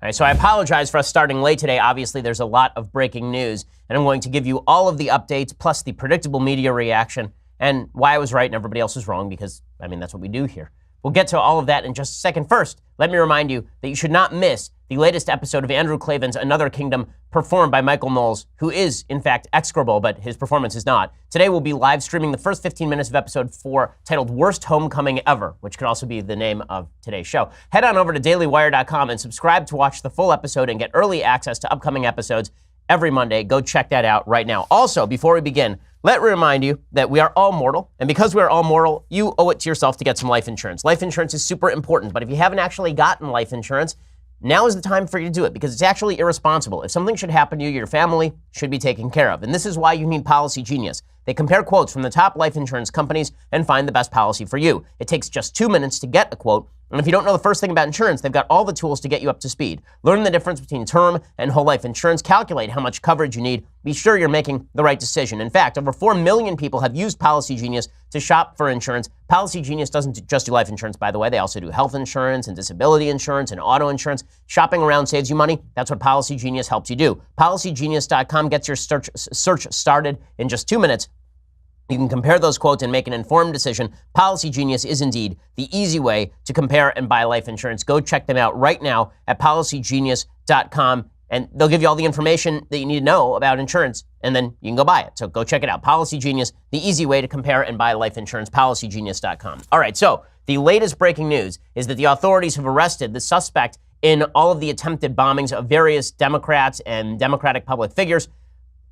All right, so I apologize for us starting late today. Obviously, there's a lot of breaking news, and I'm going to give you all of the updates, plus the predictable media reaction, and why I was right and everybody else was wrong, because, I mean, that's what we do here. We'll get to all of that in just a second. First, let me remind you that you should not miss the latest episode of Andrew Klavan's Another Kingdom, performed by Michael Knowles, who is, in fact, execrable, but his performance is not. Today, we'll be live streaming the first 15 minutes of episode 4, titled Worst Homecoming Ever, which could also be the name of today's show. Head on over to dailywire.com and subscribe to watch the full episode and get early access to upcoming episodes every Monday. Go check that out right now. Also, before we begin, let me remind you that we are all mortal, and because we are all mortal, you owe it to yourself to get some life insurance. Life insurance is super important, but if you haven't actually gotten life insurance, now is the time for you to do it, because it's actually irresponsible. If something should happen to you, your family should be taken care of. And this is why you need Policy Genius. They compare quotes from the top life insurance companies and find the best policy for you. It takes just 2 minutes to get a quote. And if you don't know the first thing about insurance, they've got all the tools to get you up to speed. Learn the difference between term and whole life insurance. Calculate how much coverage you need. Be sure you're making the right decision. In fact, over 4 million people have used Policy Genius to shop for insurance. Policy Genius doesn't just do life insurance, by the way. They also do health insurance and disability insurance and auto insurance. Shopping around saves you money. That's what Policy Genius helps you do. PolicyGenius.com gets your search started in just 2 minutes. You can compare those quotes and make an informed decision. Policy Genius is indeed the easy way to compare and buy life insurance. Go check them out right now at PolicyGenius.com, and they'll give you all the information that you need to know about insurance, and then you can go buy it. So go check it out. Policy Genius, the easy way to compare and buy life insurance, PolicyGenius.com. All right, so the latest breaking news is that the authorities have arrested the suspect in all of the attempted bombings of various Democrats and Democratic public figures.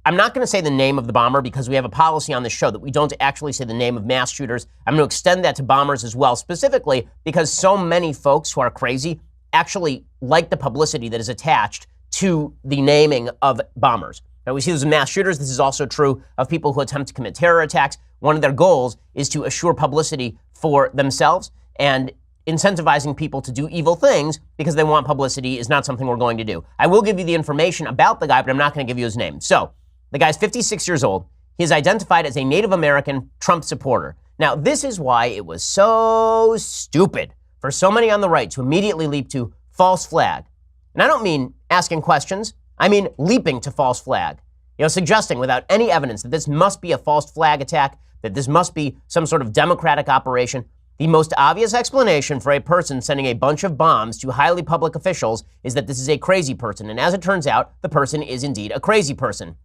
I'm not going to say the name of the bomber because we have a policy on this show that we don't actually say the name of mass shooters. I'm going to extend that to bombers as well, specifically because so many folks who are crazy actually like the publicity that is attached to the naming of bombers. Now, we see those mass shooters. This is also true of people who attempt to commit terror attacks. One of their goals is to assure publicity for themselves, and incentivizing people to do evil things because they want publicity is not something we're going to do. I will give you the information about the guy, but I'm not going to give you his name. So, the guy's 56 years old. He is identified as a Native American Trump supporter. Now, this is why it was so stupid for so many on the right to immediately leap to false flag. And I don't mean asking questions. I mean leaping to false flag. Suggesting without any evidence that this must be a false flag attack, that this must be some sort of democratic operation. The most obvious explanation for a person sending a bunch of bombs to highly public officials is that this is a crazy person. And as it turns out, the person is indeed a crazy person.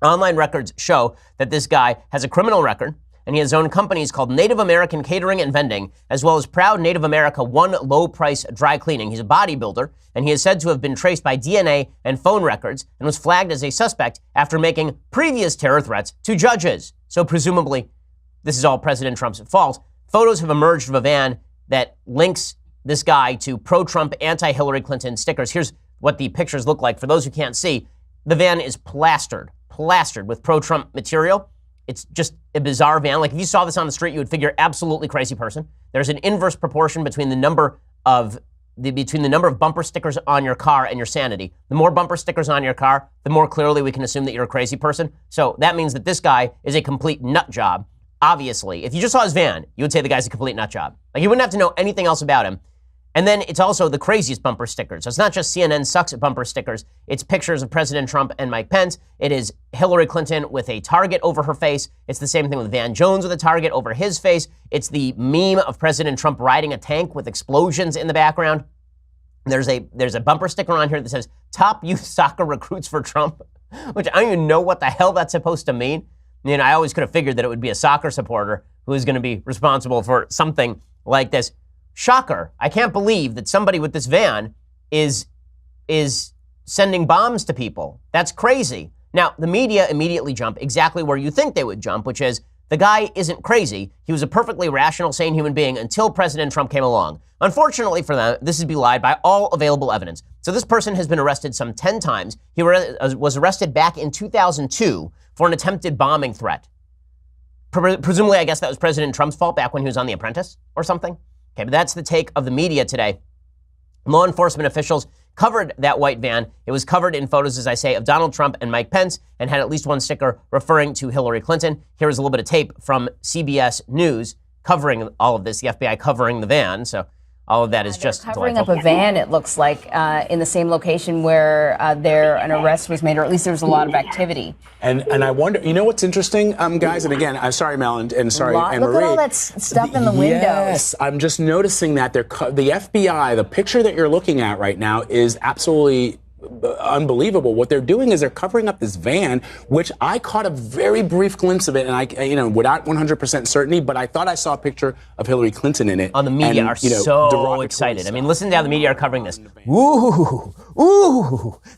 Online records show that this guy has a criminal record, and he has his own companies called Native American Catering and Vending, as well as Proud Native America One Low Price Dry Cleaning. He's a bodybuilder, and he is said to have been traced by DNA and phone records and was flagged as a suspect after making previous terror threats to judges. So presumably, this is all President Trump's fault. Photos have emerged of a van that links this guy to pro-Trump, anti-Hillary Clinton stickers. Here's what the pictures look like. For those who can't see, the van is plastered with pro-Trump material. It's just a bizarre van. Like if you saw this on the street, you would figure absolutely crazy person. There's an inverse proportion between the number of bumper stickers on your car and your sanity. The more bumper stickers on your car, the more clearly we can assume that you're a crazy person. So that means that this guy is a complete nut job. Obviously, if you just saw his van, you would say the guy's a complete nut job. Like you wouldn't have to know anything else about him. And then it's also the craziest bumper stickers. So it's not just CNN sucks at bumper stickers. It's pictures of President Trump and Mike Pence. It is Hillary Clinton with a target over her face. It's the same thing with Van Jones with a target over his face. It's the meme of President Trump riding a tank with explosions in the background. There's a bumper sticker on here that says, "Top youth soccer recruits for Trump," which I don't even know what the hell that's supposed to mean. I always could have figured that it would be a soccer supporter who is going to be responsible for something like this. Shocker. I can't believe that somebody with this van is sending bombs to people. That's crazy. Now, the media immediately jump exactly where you think they would jump, which is the guy isn't crazy. He was a perfectly rational, sane human being until President Trump came along. Unfortunately for them, this is belied by all available evidence. So this person has been arrested some 10 times. He was arrested back in 2002 for an attempted bombing threat. Presumably, I guess that was President Trump's fault back when he was on The Apprentice or something. Okay, but that's the take of the media today. Law enforcement officials covered that white van. It was covered in photos, as I say, of Donald Trump and Mike Pence, and had at least one sticker referring to Hillary Clinton. Here is a little bit of tape from CBS News covering all of this, the FBI covering the van. So All of that is just covering delightful. up a van, it looks like, in the same location where an arrest was made, or at least there was a lot of activity. And I wonder, you know what's interesting, guys? And again, I'm sorry, Mel, and sorry, Anne-Marie. Look at all that stuff in the windows. Yes, I'm just noticing that the FBI, the picture that you're looking at right now is absolutely unbelievable. What they're doing is they're covering up this van, which I caught a very brief glimpse of it, and without 100% certainty, but I thought I saw a picture of Hillary Clinton in it. On the media and, are so excited. I mean, listen to how the media are covering this. Ooh,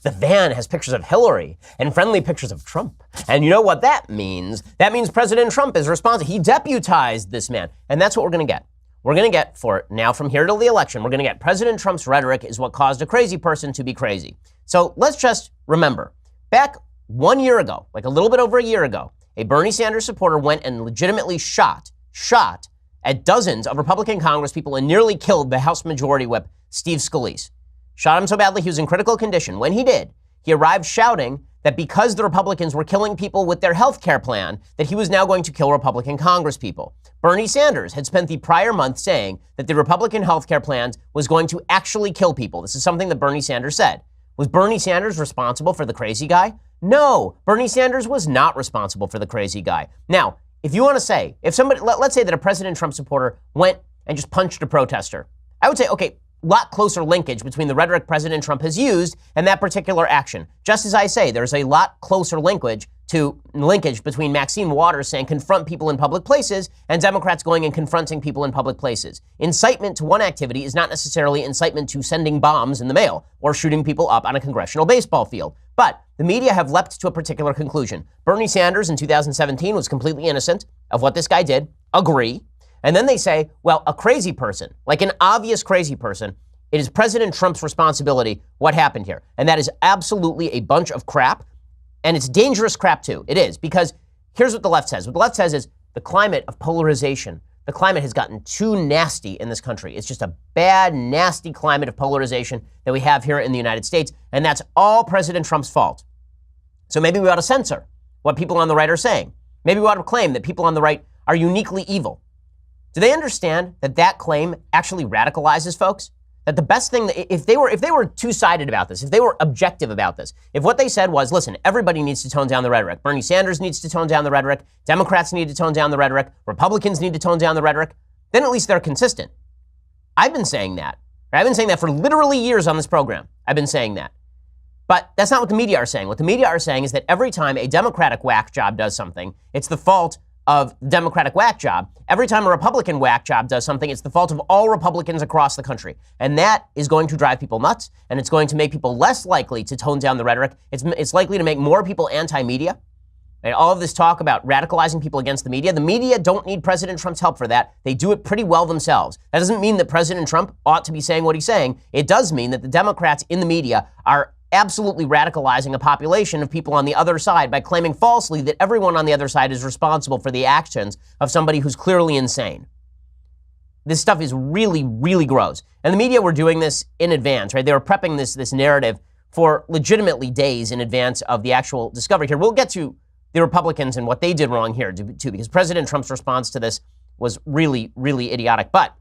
the van has pictures of Hillary and friendly pictures of Trump. And you know what that means? That means President Trump is responsible. He deputized this man. And that's what we're going to get. We're going to get, for now from here till the election, we're going to get President Trump's rhetoric is what caused a crazy person to be crazy. So let's just remember, back 1 year ago, like a little bit over a year ago, a Bernie Sanders supporter went and legitimately shot at dozens of Republican congresspeople and nearly killed the House Majority Whip, Steve Scalise. Shot him so badly he was in critical condition. When he did, he arrived shouting that because the Republicans were killing people with their health care plan, that he was now going to kill Republican congresspeople. Bernie Sanders had spent the prior month saying that the Republican health care plan was going to actually kill people. This is something that Bernie Sanders said. Was Bernie Sanders responsible for the crazy guy? No, Bernie Sanders was not responsible for the crazy guy. Now, if you want to say, if somebody, let's say that a President Trump supporter went and just punched a protester, I would say, okay, lot closer linkage between the rhetoric President Trump has used and that particular action. Just as I say, there's a lot closer linkage between Maxine Waters saying confront people in public places and Democrats going and confronting people in public places. Incitement to one activity is not necessarily incitement to sending bombs in the mail or shooting people up on a congressional baseball field. But the media have leapt to a particular conclusion. Bernie Sanders in 2017 was completely innocent of what this guy did. Agree. And then they say, well, a crazy person, like an obvious crazy person, it is President Trump's responsibility what happened here. And that is absolutely a bunch of crap. And it's dangerous crap, too. It is, because here's what the left says. What the left says is the climate of polarization, the climate has gotten too nasty in this country. It's just a bad, nasty climate of polarization that we have here in the United States. And that's all President Trump's fault. So maybe we ought to censor what people on the right are saying. Maybe we ought to claim that people on the right are uniquely evil. Do they understand that that claim actually radicalizes folks? That the best thing, if they were two-sided about this, if they were objective about this, if what they said was, listen, everybody needs to tone down the rhetoric. Bernie Sanders needs to tone down the rhetoric. Democrats need to tone down the rhetoric. Republicans need to tone down the rhetoric. Then at least they're consistent. I've been saying that. I've been saying that for literally years on this program. I've been saying that. But that's not what the media are saying. What the media are saying is that every time a Democratic whack job does something, it's the fault of the Democratic whack job. Every time a Republican whack job does something, it's the fault of all Republicans across the country. And that is going to drive people nuts, and it's going to make people less likely to tone down the rhetoric. It's likely to make more people anti-media. And all of this talk about radicalizing people against the media don't need President Trump's help for that. They do it pretty well themselves. That doesn't mean that President Trump ought to be saying what he's saying. It does mean that the Democrats in the media are absolutely radicalizing a population of people on the other side by claiming falsely that everyone on the other side is responsible for the actions of somebody who's clearly insane. This stuff is really, really gross. And the media were doing this in advance, right? They were prepping this narrative for legitimately days in advance of the actual discovery here. We'll get to the Republicans and what they did wrong here too, because President Trump's response to this was really, really idiotic. But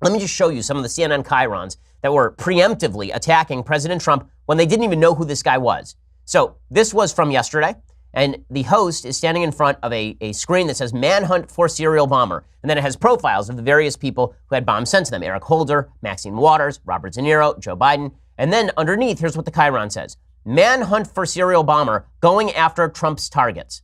let me just show you some of the CNN chyrons that were preemptively attacking President Trump when they didn't even know who this guy was. So this was from yesterday, and the host is standing in front of a screen that says manhunt for serial bomber. And then it has profiles of the various people who had bombs sent to them. Eric Holder, Maxine Waters, Robert De Niro, Joe Biden. And then underneath, here's what the chyron says. Manhunt for serial bomber going after Trump's targets.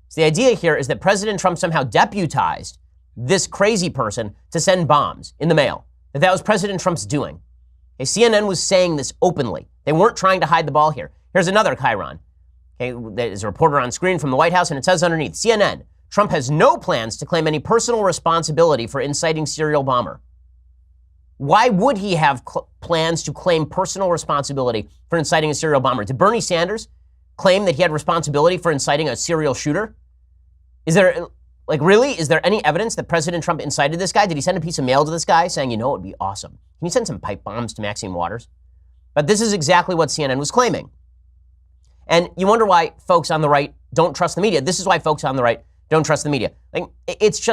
So the idea here is that President Trump somehow deputized this crazy person to send bombs in the mail. That was President Trump's doing. Okay, CNN was saying this openly. They weren't trying to hide the ball here. Here's another chyron. Okay, there's a reporter on screen from the White House, and it says underneath, CNN, Trump has no plans to claim any personal responsibility for inciting serial bomber. Why would he have plans to claim personal responsibility for inciting a serial bomber? Did Bernie Sanders claim that he had responsibility for inciting a serial shooter? Really? Is there any evidence that President Trump incited this guy? Did he send a piece of mail to this guy saying, it would be awesome? Can you send some pipe bombs to Maxine Waters? But this is exactly what CNN was claiming. And you wonder why folks on the right don't trust the media. This is why folks on the right don't trust the media. Like, it's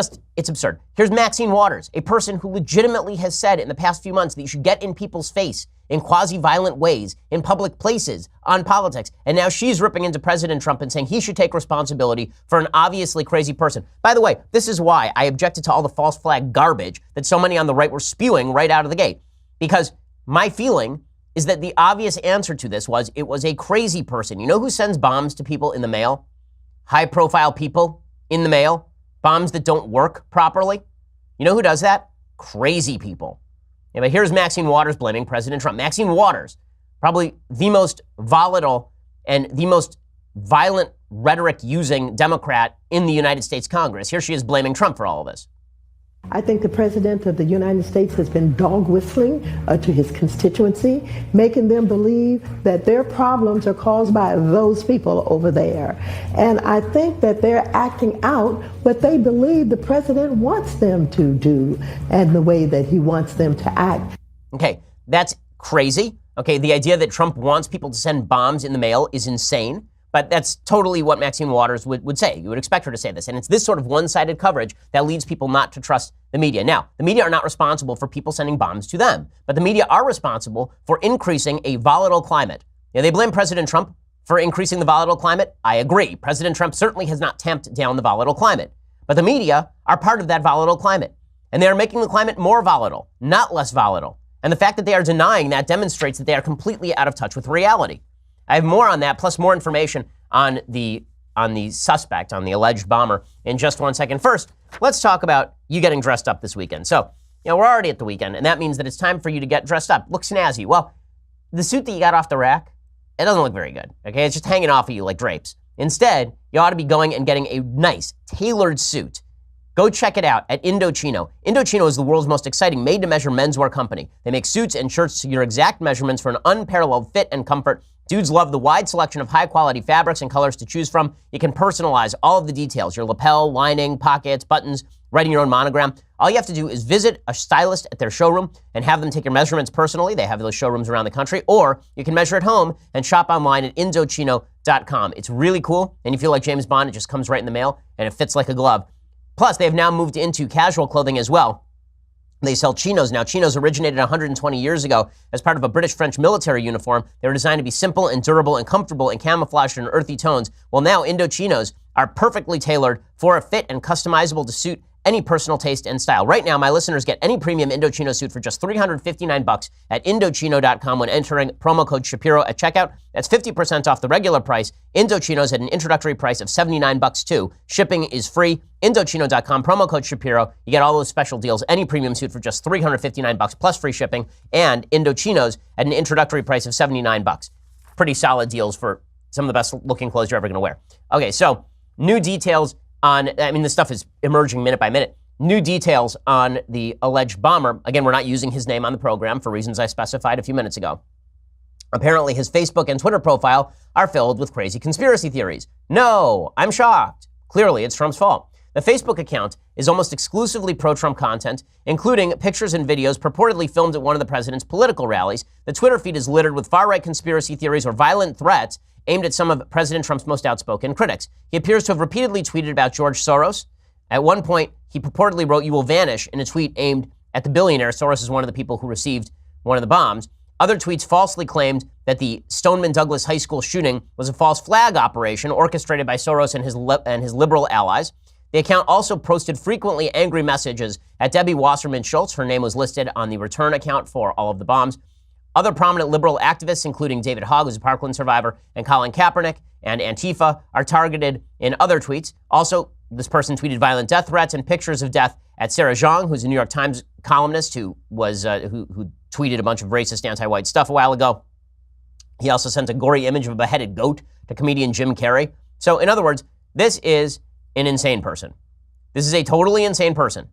absurd. Here's Maxine Waters, a person who legitimately has said in the past few months that you should get in people's face in quasi-violent ways, in public places, on politics. And now she's ripping into President Trump and saying he should take responsibility for an obviously crazy person. By the way, this is why I objected to all the false flag garbage that so many on the right were spewing right out of the gate. Because my feeling is that the obvious answer to this was it was a crazy person. You know who sends bombs to people in the mail? High-profile people in the mail. Bombs that don't work properly. You know who does that? Crazy people. Yeah, but here's Maxine Waters blaming President Trump. Maxine Waters, probably the most volatile and the most violent rhetoric-using Democrat in the United States Congress. Here she is blaming Trump for all of this. I think the President of the United States has been dog whistling to his constituency, making them believe that their problems are caused by those people over there. And I think that they're acting out what they believe the President wants them to do and the way that he wants them to act. Okay, that's crazy. Okay, the idea that Trump wants people to send bombs in the mail is insane. But that's totally what Maxine Waters would say. You would expect her to say this. And it's this sort of one-sided coverage that leads people not to trust the media. Now, the media are not responsible for people sending bombs to them, but the media are responsible for increasing a volatile climate. Now, they blame President Trump for increasing the volatile climate. I agree. President Trump certainly has not tamped down the volatile climate. But the media are part of that volatile climate. And they are making the climate more volatile, not less volatile. And the fact that they are denying that demonstrates that they are completely out of touch with reality. I have more on that, plus more information on the suspect, on the alleged bomber, in just 1 second. First, let's talk about you getting dressed up this weekend. So, we're already at the weekend, and that means that it's time for you to get dressed up. Look snazzy. Well, the suit that you got off the rack, it doesn't look very good, okay? It's just hanging off of you like drapes. Instead, you ought to be going and getting a nice, tailored suit. Go check it out at Indochino. Indochino is the world's most exciting made-to-measure menswear company. They make suits and shirts to your exact measurements for an unparalleled fit and comfort. Dudes love the wide selection of high-quality fabrics and colors to choose from. You can personalize all of the details, your lapel, lining, pockets, buttons, writing your own monogram. All you have to do is visit a stylist at their showroom and have them take your measurements personally. They have those showrooms around the country. Or you can measure at home and shop online at Indochino.com. It's really cool, and you feel like James Bond. It just comes right in the mail, and it fits like a glove. Plus, they have now moved into casual clothing as well. They sell chinos now. Chinos originated 120 years ago as part of a British-French military uniform. They were designed to be simple and durable and comfortable and camouflaged in earthy tones. Well, now Indochinos are perfectly tailored for a fit and customizable to suit any personal taste and style. Right now, my listeners get any premium Indochino suit for just $359 at Indochino.com when entering promo code Shapiro at checkout. That's 50% off the regular price. Indochinos at an introductory price of $79 too. Shipping is free. Indochino.com, promo code Shapiro. You get all those special deals. Any premium suit for just $359 plus free shipping. And Indochinos at an introductory price of $79. Pretty solid deals for some of the best looking clothes you're ever going to wear. Okay, so new details on, this stuff is emerging minute by minute. New details on the alleged bomber. Again, we're not using his name on the program for reasons I specified a few minutes ago. Apparently, his Facebook and Twitter profile are filled with crazy conspiracy theories. No, I'm shocked. Clearly, it's Trump's fault. The Facebook account is almost exclusively pro-Trump content, including pictures and videos purportedly filmed at one of the president's political rallies. The Twitter feed is littered with far-right conspiracy theories or violent threats aimed at some of President Trump's most outspoken critics. He appears to have repeatedly tweeted about George Soros. At one point, he purportedly wrote, "You will vanish," in a tweet aimed at the billionaire. Soros is one of the people who received one of the bombs. Other tweets falsely claimed that the Stoneman Douglas High School shooting was a false flag operation orchestrated by Soros and his liberal allies. The account also posted frequently angry messages at Debbie Wasserman Schultz. Her name was listed on the return account for all of the bombs. Other prominent liberal activists, including David Hogg, who's a Parkland survivor, and Colin Kaepernick and Antifa, are targeted in other tweets. Also, this person tweeted violent death threats and pictures of death at Sarah Zhang, who's a New York Times columnist who tweeted a bunch of racist, anti-white stuff a while ago. He also sent a gory image of a beheaded goat to comedian Jim Carrey. So, in other words, this is an insane person. This is a totally insane person.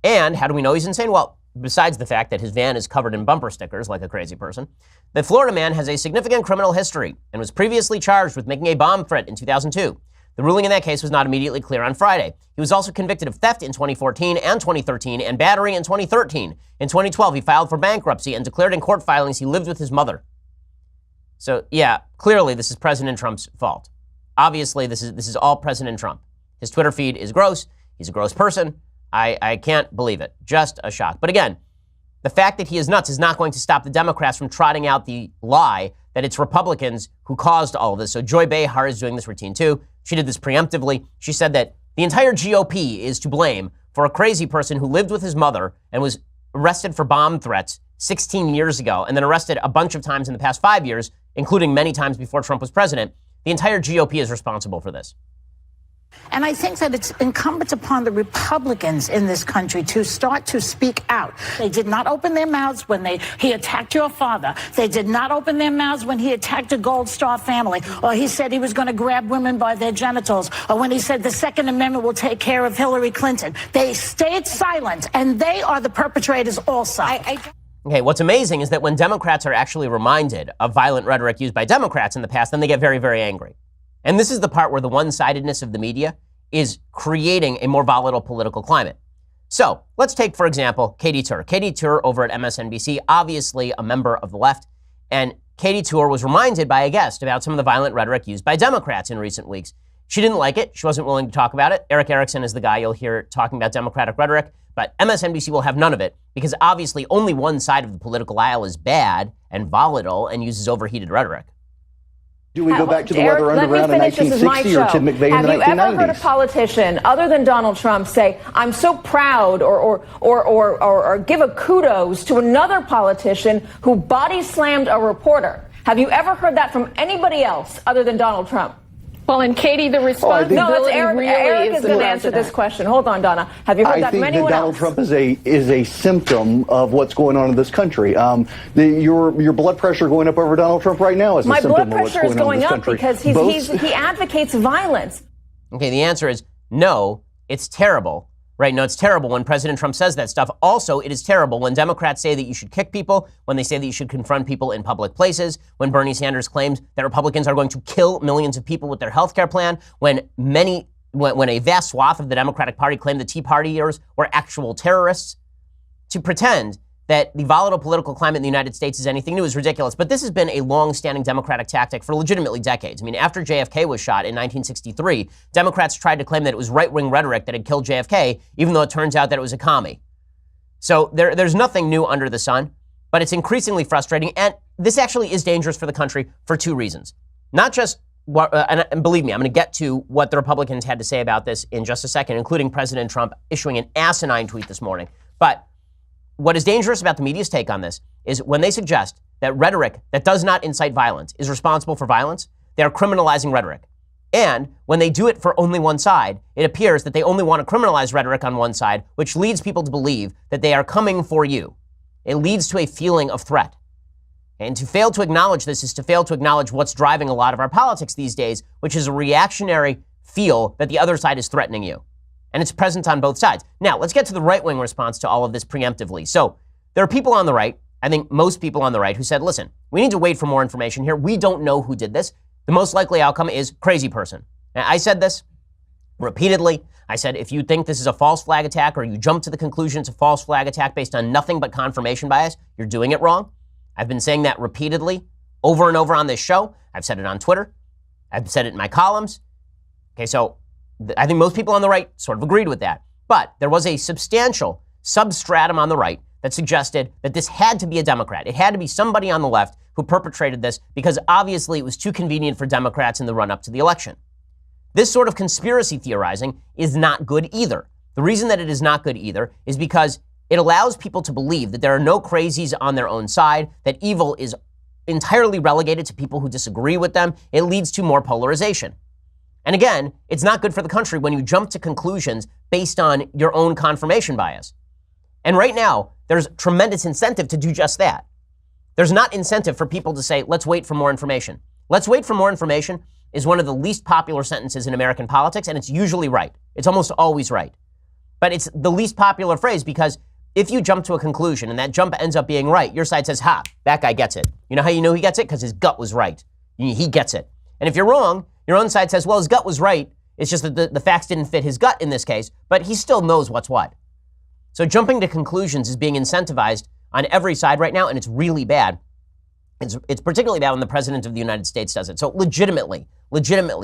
And how do we know he's insane? Well, besides the fact that his van is covered in bumper stickers like a crazy person, the Florida man has a significant criminal history and was previously charged with making a bomb threat in 2002. The ruling in that case was not immediately clear on Friday. He was also convicted of theft in 2014 and 2013 and battery in 2013. In 2012, he filed for bankruptcy and declared in court filings he lived with his mother. So, yeah, clearly this is President Trump's fault. Obviously, this is all President Trump. His Twitter feed is gross. He's a gross person. I can't believe it. Just a shock. But again, the fact that he is nuts is not going to stop the Democrats from trotting out the lie that it's Republicans who caused all of this. So Joy Behar is doing this routine too. She did this preemptively. She said that the entire GOP is to blame for a crazy person who lived with his mother and was arrested for bomb threats 16 years ago and then arrested a bunch of times in the past 5 years, including many times before Trump was president. The entire GOP is responsible for this. And I think that it's incumbent upon the Republicans in this country to start to speak out. They did not open their mouths when he attacked your father. They did not open their mouths when he attacked a Gold Star family, or he said he was going to grab women by their genitals, or when he said the Second Amendment will take care of Hillary Clinton. They stayed silent, and they are the perpetrators also. Okay, what's amazing is that when Democrats are actually reminded of violent rhetoric used by Democrats in the past, then they get very, very angry. And this is the part where the one-sidedness of the media is creating a more volatile political climate. So let's take, for example, Katie Tur. Katie Tur over at MSNBC, obviously a member of the left. And Katie Tur was reminded by a guest about some of the violent rhetoric used by Democrats in recent weeks. She didn't like it. She wasn't willing to talk about it. Eric Erickson is the guy you'll hear talking about Democratic rhetoric. But MSNBC will have none of it because obviously only one side of the political aisle is bad and volatile and uses overheated rhetoric. Do we go back to the Eric, weather underground in 1960 or Tim McVeigh in the 1990s? Have you ever heard a politician other than Donald Trump say, I'm so proud or give a kudos to another politician who body slammed a reporter? Have you ever heard that from anybody else other than Donald Trump? Well, and Katie, the responsibility No, that's Eric. really Eric is going to answer president. this question. Hold on, Donna. Have you heard that from anyone Donald else? Trump is a symptom of what's going on in this country. Your blood pressure going up over Donald Trump right now is a My symptom blood of what's pressure is going on in going this up country. because he advocates violence. Okay, the answer is no, it's terrible. Right? No, it's terrible when President Trump says that stuff. Also, it is terrible when Democrats say that you should kick people, when they say that you should confront people in public places, when Bernie Sanders claims that Republicans are going to kill millions of people with their health care plan, when a vast swath of the Democratic Party claimed the Tea Partiers were actual terrorists. To pretend that the volatile political climate in the United States is anything new is ridiculous. But this has been a long-standing Democratic tactic for legitimately decades. I mean, after JFK was shot in 1963, Democrats tried to claim that it was right-wing rhetoric that had killed JFK, even though it turns out that it was a commie. So there's nothing new under the sun, but it's increasingly frustrating. And this actually is dangerous for the country for two reasons. Not just, and believe me, I'm going to get to what the Republicans had to say about this in just a second, including President Trump issuing an asinine tweet this morning. But what is dangerous about the media's take on this is when they suggest that rhetoric that does not incite violence is responsible for violence, they are criminalizing rhetoric. And when they do it for only one side, it appears that they only want to criminalize rhetoric on one side, which leads people to believe that they are coming for you. It leads to a feeling of threat. And to fail to acknowledge this is to fail to acknowledge what's driving a lot of our politics these days, which is a reactionary feel that the other side is threatening you. And it's present on both sides. Now, let's get to the right-wing response to all of this preemptively. So there are people on the right, I think most people on the right, who said, listen, we need to wait for more information here. We don't know who did this. The most likely outcome is crazy person. Now, I said this repeatedly. I said, if you think this is a false flag attack or you jump to the conclusion it's a false flag attack based on nothing but confirmation bias, you're doing it wrong. I've been saying that repeatedly over and over on this show. I've said it on Twitter. I've said it in my columns. Okay, so I think most people on the right sort of agreed with that. But there was a substantial substratum on the right that suggested that this had to be a Democrat. It had to be somebody on the left who perpetrated this because obviously it was too convenient for Democrats in the run-up to the election. This sort of conspiracy theorizing is not good either. The reason that it is not good either is because it allows people to believe that there are no crazies on their own side, that evil is entirely relegated to people who disagree with them. It leads to more polarization. And again, it's not good for the country when you jump to conclusions based on your own confirmation bias. And right now, there's tremendous incentive to do just that. There's not incentive for people to say, let's wait for more information. Let's wait for more information is one of the least popular sentences in American politics, and it's usually right. It's almost always right. But it's the least popular phrase because if you jump to a conclusion and that jump ends up being right, your side says, ha, that guy gets it. You know how you know he gets it? Because his gut was right. He gets it. And if you're wrong, your own side says, well, his gut was right. It's just that the facts didn't fit his gut in this case, but he still knows what's what. So jumping to conclusions is being incentivized on every side right now, and it's really bad. It's particularly bad when the president of the United States does it. So legitimately,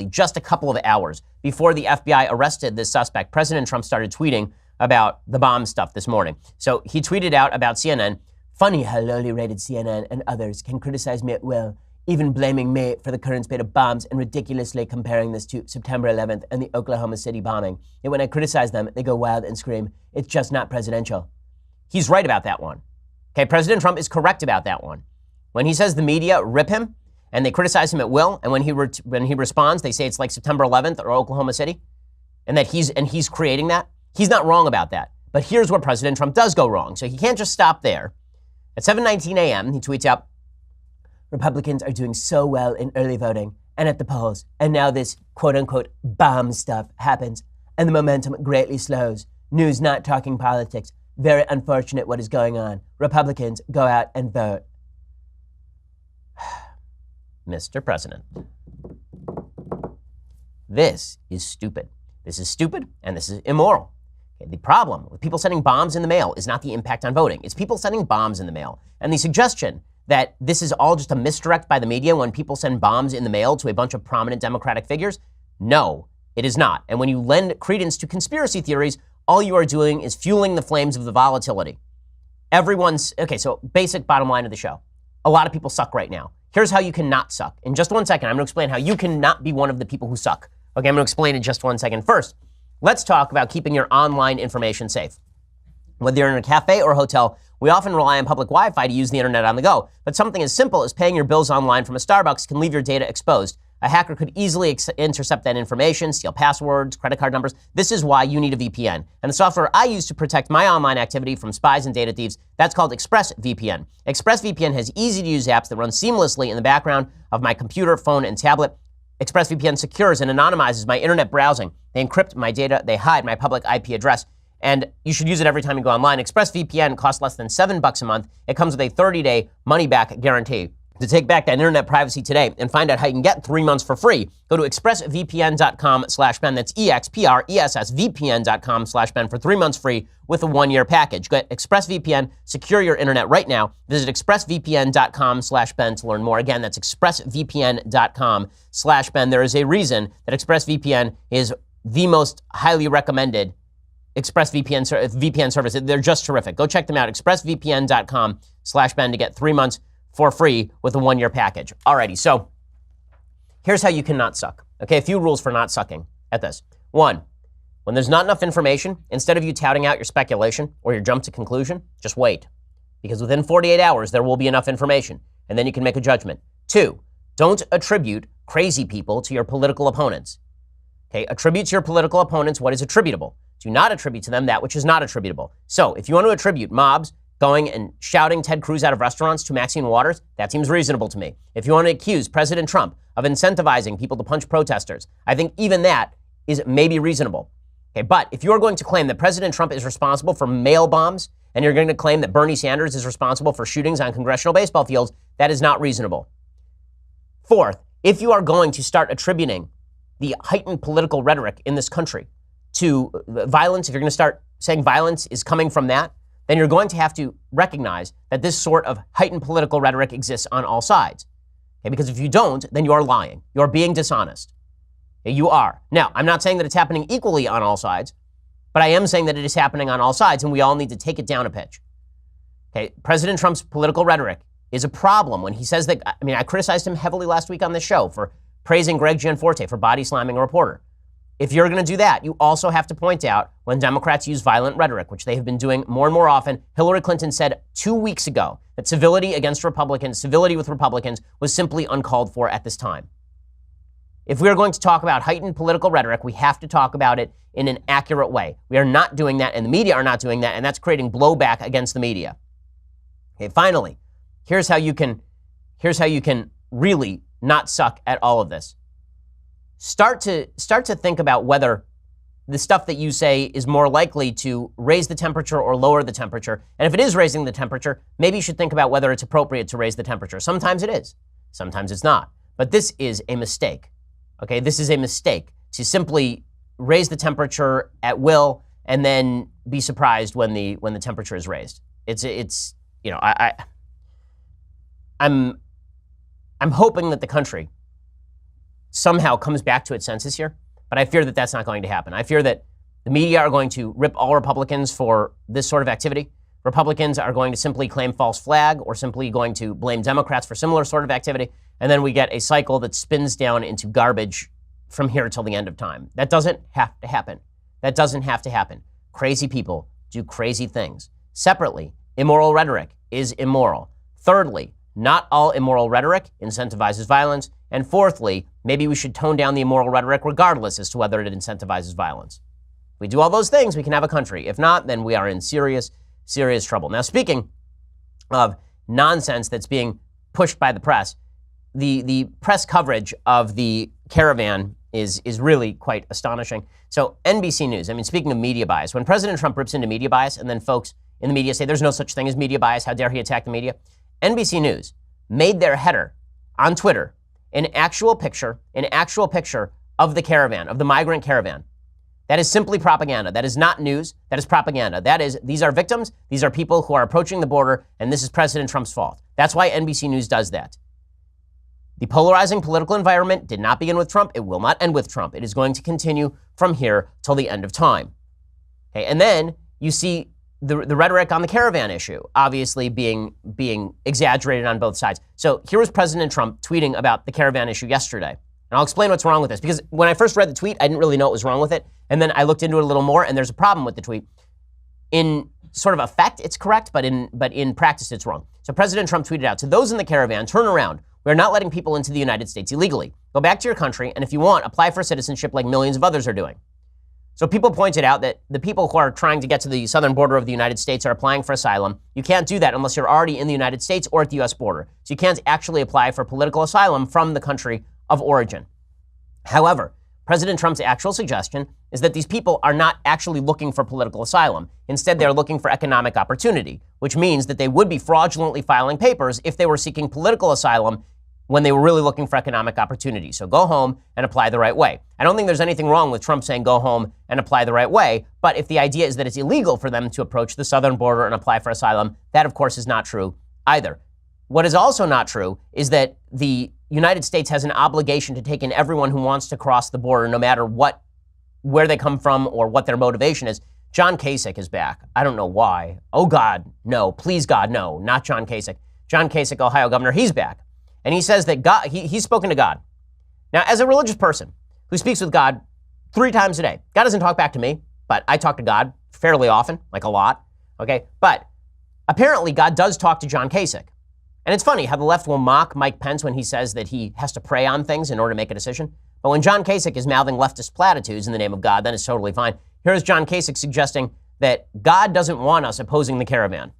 just a couple of hours before the FBI arrested this suspect, President Trump started tweeting about the bomb stuff this morning. So he tweeted out about CNN, "Funny how lowly rated CNN and others can criticize me at will, even blaming me for the current spate of bombs and ridiculously comparing this to September 11th and the Oklahoma City bombing. Yet when I criticize them, they go wild and scream, it's just not presidential." He's right about that one. Okay, President Trump is correct about that one. When he says the media rip him and they criticize him at will, and when he responds, they say it's like September 11th or Oklahoma City, and that he's creating that. He's not wrong about that. But here's where President Trump does go wrong. So he can't just stop there. At 7:19 a.m., he tweets out, "Republicans are doing so well in early voting and at the polls, and now this quote-unquote bomb stuff happens, and the momentum greatly slows. News not talking politics. Very unfortunate what is going on. Republicans, go out and vote." Mr. President, this is stupid. This is stupid, and this is immoral. Okay, the problem with people sending bombs in the mail is not the impact on voting. It's people sending bombs in the mail. And the suggestion that this is all just a misdirect by the media when people send bombs in the mail to a bunch of prominent Democratic figures, no, it is not. And when you lend credence to conspiracy theories, all you are doing is fueling the flames of the volatility. Okay, so basic bottom line of the show. A lot of people suck right now. Here's how you can not suck. In just 1 second, I'm going to explain how you cannot be one of the people who suck. Okay, I'm going to explain in just 1 second. First, let's talk about keeping your online information safe. Whether you're in a cafe or a hotel, we often rely on public Wi-Fi to use the internet on the go. But something as simple as paying your bills online from a Starbucks can leave your data exposed. A hacker could easily intercept that information, steal passwords, credit card numbers. This is why you need a VPN. And the software I use to protect my online activity from spies and data thieves, that's called ExpressVPN. ExpressVPN has easy-to-use apps that run seamlessly in the background of my computer, phone, and tablet. ExpressVPN secures and anonymizes my internet browsing. They encrypt my data. They hide my public IP address. And you should use it every time you go online. ExpressVPN costs less than $7 a month. It comes with a 30-day money-back guarantee. To take back that internet privacy today and find out how you can get 3 months for free, go to expressvpn.com/Ben. That's expressvpn.com/Ben for 3 months free with a 1-year package. Go to ExpressVPN, secure your internet right now. Visit expressvpn.com/Ben to learn more. Again, that's expressvpn.com/Ben. There is a reason that ExpressVPN is the most highly recommended VPN service. They're just terrific. Go check them out. expressvpn.com/Ben to get 3 months for free with a 1-year package. Alrighty, so here's how you can not suck. Okay, a few rules for not sucking at this. 1, when there's not enough information, instead of you touting out your speculation or your jump to conclusion, just wait. Because within 48 hours, there will be enough information, and then you can make a judgment. 2, don't attribute crazy people to your political opponents. Okay, attribute to your political opponents what is attributable. Do not attribute to them that which is not attributable. So if you want to attribute mobs going and shouting Ted Cruz out of restaurants to Maxine Waters, that seems reasonable to me. If you want to accuse President Trump of incentivizing people to punch protesters, I think even that is maybe reasonable. Okay, but if you are going to claim that President Trump is responsible for mail bombs, and you're going to claim that Bernie Sanders is responsible for shootings on congressional baseball fields, that is not reasonable. 4th, if you are going to start attributing the heightened political rhetoric in this country to violence, if you're going to start saying violence is coming from that, then you're going to have to recognize that this sort of heightened political rhetoric exists on all sides. Okay, because if you don't, then you are lying. You are being dishonest. Okay, you are. Now, I'm not saying that it's happening equally on all sides, but I am saying that it is happening on all sides, and we all need to take it down a pitch. Okay, President Trump's political rhetoric is a problem when he says that, I criticized him heavily last week on this show for praising Greg Gianforte for body slamming a reporter. If you're going to do that, you also have to point out when Democrats use violent rhetoric, which they have been doing more and more often. Hillary Clinton said 2 weeks ago that civility against Republicans, civility with Republicans was simply uncalled for at this time. If we are going to talk about heightened political rhetoric, we have to talk about it in an accurate way. We are not doing that, and the media are not doing that, and that's creating blowback against the media. Okay, finally, here's how you can really not suck at all of this. Start to think about whether the stuff that you say is more likely to raise the temperature or lower the temperature. And if it is raising the temperature, maybe you should think about whether it's appropriate to raise the temperature. Sometimes it is. Sometimes it's not. But this is a mistake. Okay, this is a mistake to simply raise the temperature at will and then be surprised when the temperature is raised. I'm I'm hoping that the country somehow comes back to its senses here, but I fear that that's not going to happen. I fear that the media are going to rip all Republicans for this sort of activity. Republicans are going to simply claim false flag or simply going to blame Democrats for similar sort of activity. And then we get a cycle that spins down into garbage from here till the end of time. That doesn't have to happen. That doesn't have to happen. Crazy people do crazy things. Separately, immoral rhetoric is immoral. Thirdly, not all immoral rhetoric incentivizes violence. And fourthly, maybe we should tone down the immoral rhetoric regardless as to whether it incentivizes violence. If we do all those things, we can have a country. If not, then we are in serious trouble. Now, speaking of nonsense that's being pushed by the press, the press coverage of the caravan is really quite astonishing. So NBC News, I mean, speaking of media bias, when President Trump rips into media bias and then folks in the media say there's no such thing as media bias, how dare he attack the media? NBC News made their header on Twitter an actual picture of the caravan, of the migrant caravan. That is simply propaganda. That is not news. That is propaganda. These are victims. These are people who are approaching the border, and this is President Trump's fault. That's why NBC News does that. The polarizing political environment did not begin with Trump. It will not end with Trump. It is going to continue from here till the end of time. Okay, and then you see the rhetoric on the caravan issue, obviously being exaggerated on both sides. So here was President Trump tweeting about the caravan issue yesterday. And I'll explain what's wrong with this, because when I first read the tweet, I didn't really know what was wrong with it. And then I looked into it a little more, and there's a problem with the tweet. In sort of effect, it's correct, but in practice, it's wrong. So President Trump tweeted out, "To those in the caravan, turn around. We are not letting people into the United States illegally. Go back to your country, and if you want, apply for citizenship like millions of others are doing." So people pointed out that the people who are trying to get to the southern border of the United States are applying for asylum. You can't do that unless you're already in the United States or at the U.S. border. So you can't actually apply for political asylum from the country of origin. However, President Trump's actual suggestion is that these people are not actually looking for political asylum. Instead, they're looking for economic opportunity, which means that they would be fraudulently filing papers if they were seeking political asylum when they were really looking for economic opportunity. So go home and apply the right way. I don't think there's anything wrong with Trump saying go home and apply the right way, but if the idea is that it's illegal for them to approach the southern border and apply for asylum, that of course is not true either. What is also not true is that the United States has an obligation to take in everyone who wants to cross the border, no matter where they come from or what their motivation is. John Kasich is back. I don't know why. Oh God, no. Please God, no. Not John Kasich. John Kasich, Ohio governor, he's back. And he says that God, he's spoken to God. Now, as a religious person who speaks with God 3 times a day, God doesn't talk back to me, but I talk to God fairly often, like a lot, okay? But apparently God does talk to John Kasich. And it's funny how the left will mock Mike Pence when he says that he has to pray on things in order to make a decision. But when John Kasich is mouthing leftist platitudes in the name of God, then it's totally fine. Here's John Kasich suggesting that God doesn't want us opposing the caravan.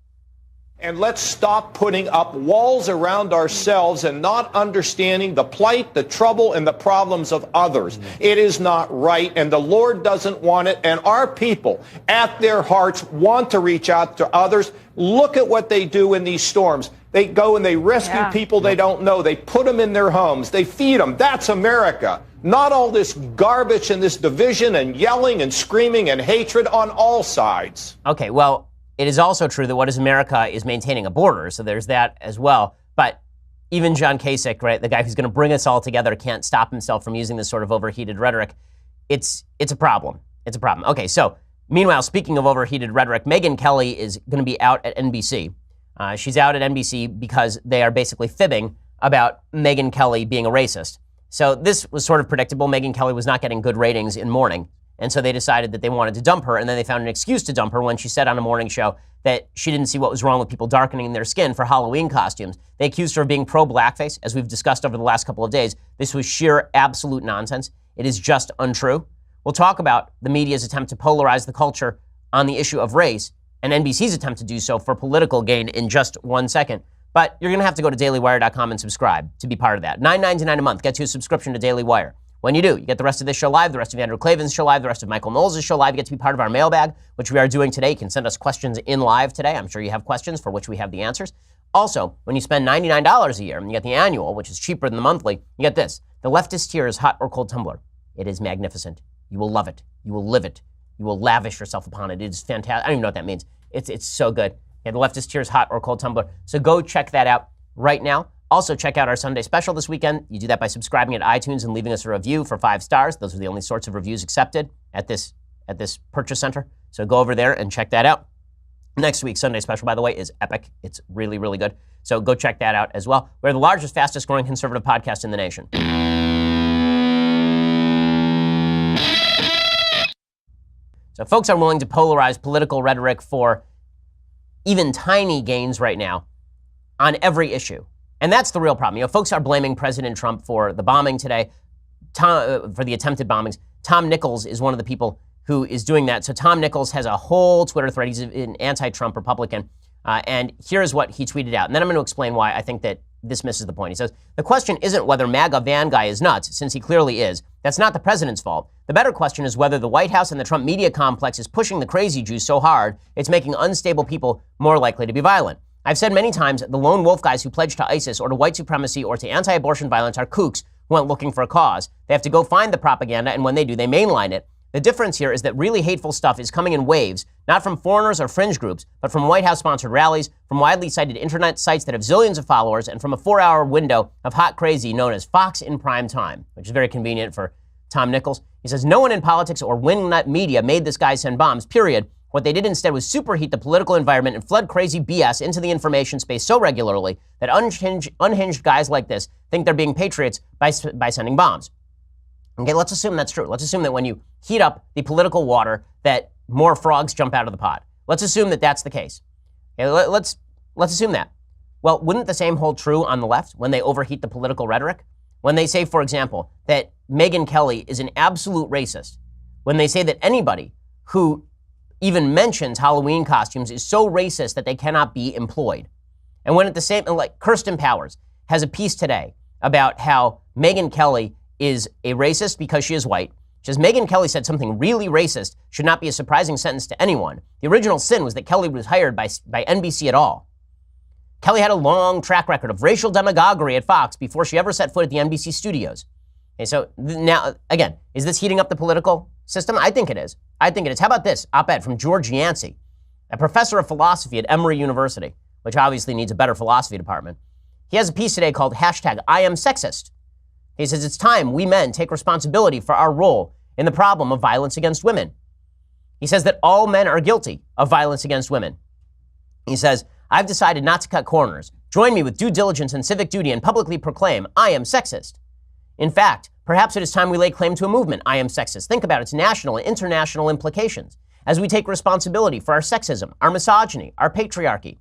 And let's stop putting up walls around ourselves and not understanding the plight, the trouble, and the problems of others. It is not right, and the Lord doesn't want it. And our people, at their hearts, want to reach out to others. Look at what they do in these storms. They go and they rescue people they don't know. They put them in their homes. They feed them. That's America. Not all this garbage and this division and yelling and screaming and hatred on all sides. Okay, well, it is also true that What is America is maintaining a border, so there's that as well. But even John Kasich, right, the guy who's going to bring us all together, can't stop himself from using this sort of overheated rhetoric. It's a problem. It's a problem. Okay, so meanwhile, speaking of overheated rhetoric, Megyn Kelly is going to be out at NBC. She's out at NBC because they are basically fibbing about Megyn Kelly being a racist. So this was sort of predictable. Megyn Kelly was not getting good ratings in morning. And so they decided that they wanted to dump her, and then they found an excuse to dump her when she said on a morning show that she didn't see what was wrong with people darkening their skin for Halloween costumes. They accused her of being pro-blackface, as we've discussed over the last couple of days. This was sheer, absolute nonsense. It is just untrue. We'll talk about the media's attempt to polarize the culture on the issue of race, and NBC's attempt to do so for political gain in just 1 second. But you're going to have to go to dailywire.com and subscribe to be part of that. $9.99 a month gets you a subscription to Daily Wire. When you do, you get the rest of this show live, the rest of Andrew Klavan's show live, the rest of Michael Knowles' show live. You get to be part of our mailbag, which we are doing today. You can send us questions in live today. I'm sure you have questions for which we have the answers. Also, when you spend $99 a year and you get the annual, which is cheaper than the monthly, you get this. The Leftist Tears hot or cold tumbler. It is magnificent. You will love it. You will live it. You will lavish yourself upon it. It is fantastic. I don't even know what that means. It's so good. Yeah, the Leftist Tears hot or cold tumbler. So go check that out right now. Also, check out our Sunday special this weekend. You do that by subscribing at iTunes and leaving us a review for 5 stars. Those are the only sorts of reviews accepted at this purchase center. So go over there and check that out. Next week's Sunday special, by the way, is epic. It's really, really good. So go check that out as well. We're the largest, fastest growing conservative podcast in the nation. So folks are willing to polarize political rhetoric for even tiny gains right now on every issue. And that's the real problem. You know, folks are blaming President Trump for the bombing today, for the attempted bombings. Tom Nichols is one of the people who is doing that. So Tom Nichols has a whole Twitter thread. He's an anti-Trump Republican. And here's what he tweeted out. And then I'm going to explain why I think that this misses the point. He says, the question isn't whether MAGA van guy is nuts, since he clearly is. That's not the president's fault. The better question is whether the White House and the Trump media complex is pushing the crazy Jews so hard, it's making unstable people more likely to be violent. I've said many times the lone wolf guys who pledge to ISIS or to white supremacy or to anti-abortion violence are kooks who went looking for a cause. They have to go find the propaganda, and when they do, they mainline it. The difference here is that really hateful stuff is coming in waves, not from foreigners or fringe groups, but from White House-sponsored rallies, from widely cited internet sites that have zillions of followers, and from a 4-hour window of hot crazy known as Fox in prime time, which is very convenient for Tom Nichols. He says, no one in politics or wingnut media made this guy send bombs, period. What they did instead was superheat the political environment and flood crazy BS into the information space so regularly that unhinged guys like this think they're being patriots by sending bombs. Okay, let's assume that's true. Let's assume that when you heat up the political water, that more frogs jump out of the pot. Let's assume that that's the case. Okay, let's assume that. Well, wouldn't the same hold true on the left when they overheat the political rhetoric? When they say, for example, that Megyn Kelly is an absolute racist. When they say that anybody who even mentions Halloween costumes is so racist that they cannot be employed. And when at the same, like Kirsten Powers has a piece today about how Megyn Kelly is a racist because she is white. She says, Megyn Kelly said something really racist should not be a surprising sentence to anyone. The original sin was that Kelly was hired by NBC at all. Kelly had a long track record of racial demagoguery at Fox before she ever set foot at the NBC studios. Okay, so now, again, is this heating up the political system? I think it is. I think it is. How about this op-ed from George Yancey, a professor of philosophy at Emory University, which obviously needs a better philosophy department. He has a piece today called #IamSexist. He says, it's time we men take responsibility for our role in the problem of violence against women. He says that all men are guilty of violence against women. He says, I've decided not to cut corners. Join me with due diligence and civic duty and publicly proclaim, I am sexist. In fact, perhaps it is time we lay claim to a movement, I am sexist. Think about its national and international implications as we take responsibility for our sexism, our misogyny, our patriarchy.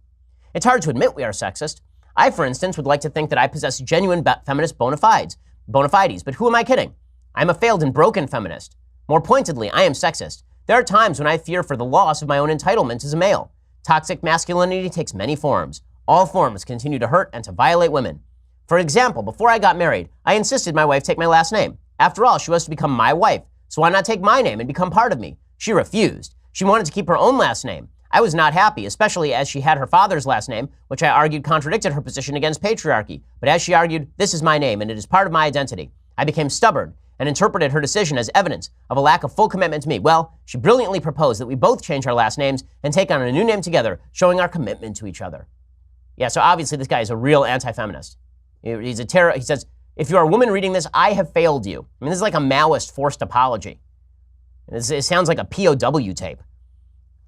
It's hard to admit we are sexist. I, for instance, would like to think that I possess genuine feminist bona fides, but who am I kidding? I'm a failed and broken feminist. More pointedly, I am sexist. There are times when I fear for the loss of my own entitlement as a male. Toxic masculinity takes many forms. All forms continue to hurt and to violate women. For example, before I got married, I insisted my wife take my last name. After all, she was to become my wife, so why not take my name and become part of me? She refused. She wanted to keep her own last name. I was not happy, especially as she had her father's last name, which I argued contradicted her position against patriarchy. But as she argued, this is my name and it is part of my identity, I became stubborn and interpreted her decision as evidence of a lack of full commitment to me. Well, she brilliantly proposed that we both change our last names and take on a new name together, showing our commitment to each other. Yeah, so obviously this guy is a real anti-feminist. He's a terror. He says, if you are a woman reading this, I have failed you. I mean, this is like a Maoist forced apology. It sounds like a POW tape.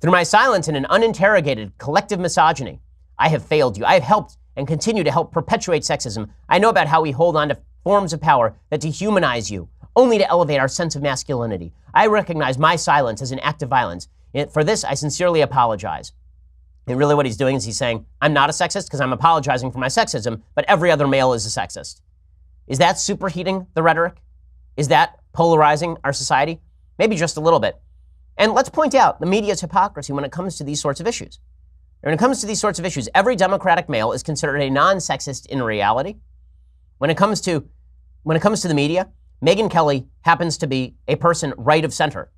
Through my silence and an uninterrogated collective misogyny, I have failed you. I have helped and continue to help perpetuate sexism. I know about how we hold on to forms of power that dehumanize you, only to elevate our sense of masculinity. I recognize my silence as an act of violence. For this, I sincerely apologize. And really what he's doing is he's saying, I'm not a sexist because I'm apologizing for my sexism, but every other male is a sexist. Is that superheating the rhetoric? Is that polarizing our society? Maybe just a little bit. And let's point out the media's hypocrisy when it comes to these sorts of issues. When it comes to these sorts of issues, every Democratic male is considered a non-sexist in reality. When it comes to the media, Megyn Kelly happens to be a person right of center.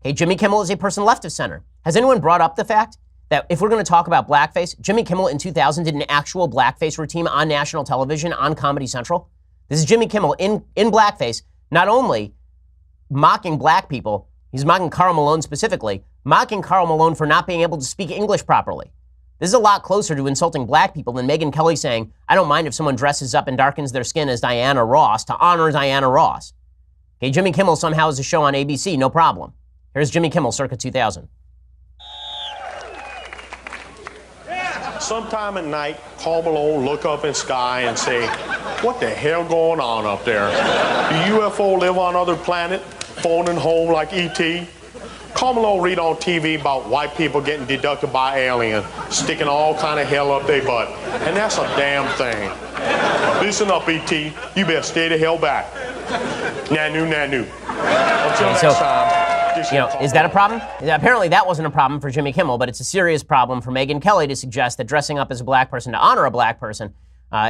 Okay, Jimmy Kimmel is a person left of center. Has anyone brought up the fact that if we're going to talk about blackface, Jimmy Kimmel in 2000 did an actual blackface routine on national television on Comedy Central? This is Jimmy Kimmel in blackface, not only mocking black people, he's mocking Karl Malone specifically, mocking Karl Malone for not being able to speak English properly. This is a lot closer to insulting black people than Megyn Kelly saying, I don't mind if someone dresses up and darkens their skin as Diana Ross to honor Diana Ross. Okay, Jimmy Kimmel somehow has a show on ABC, no problem. Here's Jimmy Kimmel circa 2000. Sometime at night, Paul Malone look up in sky and say, what the hell going on up there? Do UFO live on other planet, phoning home like E.T.? Paul Malone read on TV about white people getting deducted by aliens, sticking all kind of hell up their butt. And that's a damn thing. Listen up, E.T. You better stay the hell back. Nanu, nanu. Until next time. Is that a problem? Apparently that wasn't a problem for Jimmy Kimmel, but it's a serious problem for Megyn Kelly to suggest that dressing up as a black person to honor a black person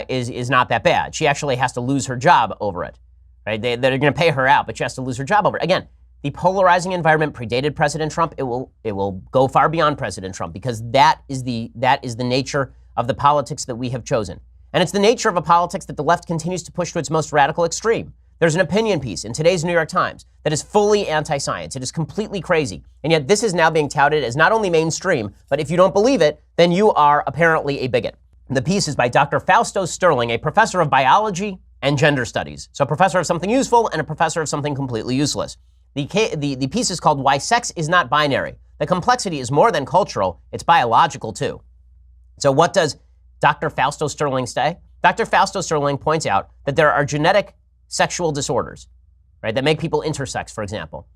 is not that bad. She actually has to lose her job over it. Right? They're going to pay her out, but she has to lose her job over it. Again, the polarizing environment predated President Trump. It will go far beyond President Trump because that is the nature of the politics that we have chosen. And it's the nature of a politics that the left continues to push to its most radical extreme. There's an opinion piece in today's New York Times that is fully anti-science. It is completely crazy. And yet this is now being touted as not only mainstream, but if you don't believe it, then you are apparently a bigot. The piece is by Dr. Fausto Sterling, a professor of biology and gender studies. So a professor of something useful and a professor of something completely useless. The piece is called Why Sex is Not Binary. The complexity is more than cultural, it's biological too. So what does Dr. Fausto Sterling say? Dr. Fausto Sterling points out that there are genetic sexual disorders, right, that make people intersex, for example.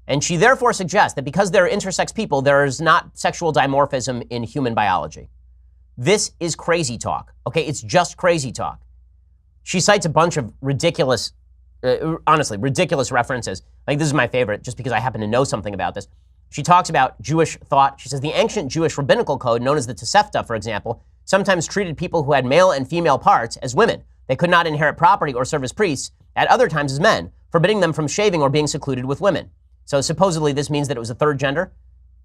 And she therefore suggests that because they're intersex people, there is not sexual dimorphism in human biology. This is crazy talk, okay? It's just crazy talk. She cites a bunch of ridiculous references. Like, this is my favorite, just because I happen to know something about this. She talks about Jewish thought. She says the ancient Jewish rabbinical code, known as the Tosefta, for example, sometimes treated people who had male and female parts as women. They could not inherit property or serve as priests, at other times as men, forbidding them from shaving or being secluded with women. So supposedly this means that it was a third gender?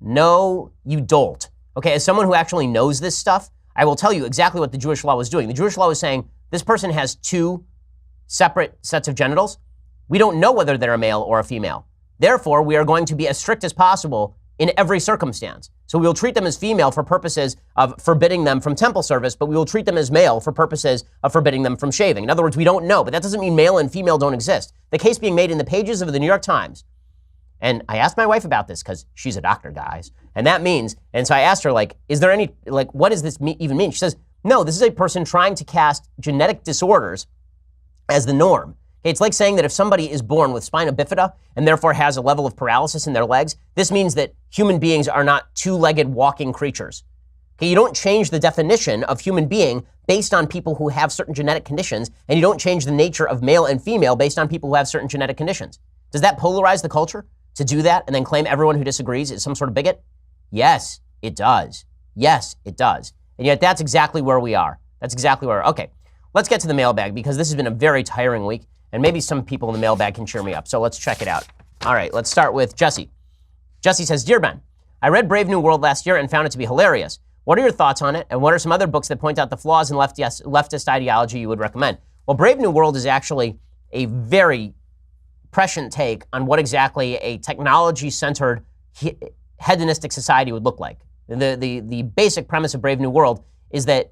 No, you don't. Okay, as someone who actually knows this stuff, I will tell you exactly what the Jewish law was doing. The Jewish law was saying this person has two separate sets of genitals. We don't know whether they're a male or a female. Therefore, we are going to be as strict as possible in every circumstance. So we will treat them as female for purposes of forbidding them from temple service, but we will treat them as male for purposes of forbidding them from shaving. In other words, we don't know, but that doesn't mean male and female don't exist. The case being made in the pages of the New York Times. And I asked my wife about this because she's a doctor, guys. And that means, and so I asked her, like, is there any, like, what does this even mean? She says, no, this is a person trying to cast genetic disorders as the norm. It's like saying that if somebody is born with spina bifida and therefore has a level of paralysis in their legs, this means that human beings are not two-legged walking creatures. Okay, you don't change the definition of human being based on people who have certain genetic conditions, and you don't change the nature of male and female based on people who have certain genetic conditions. Does that polarize the culture to do that and then claim everyone who disagrees is some sort of bigot? Yes, it does. Yes, it does. And yet that's exactly where we are. That's exactly where, okay. Let's get to the mailbag because this has been a very tiring week. And maybe some people in the mailbag can cheer me up. So let's check it out. All right, let's start with Jesse. Jesse says, Dear Ben, I read Brave New World last year and found it to be hilarious. What are your thoughts on it? And what are some other books that point out the flaws in leftist ideology you would recommend? Well, Brave New World is actually a very prescient take on what exactly a technology-centered hedonistic society would look like. The basic premise of Brave New World is that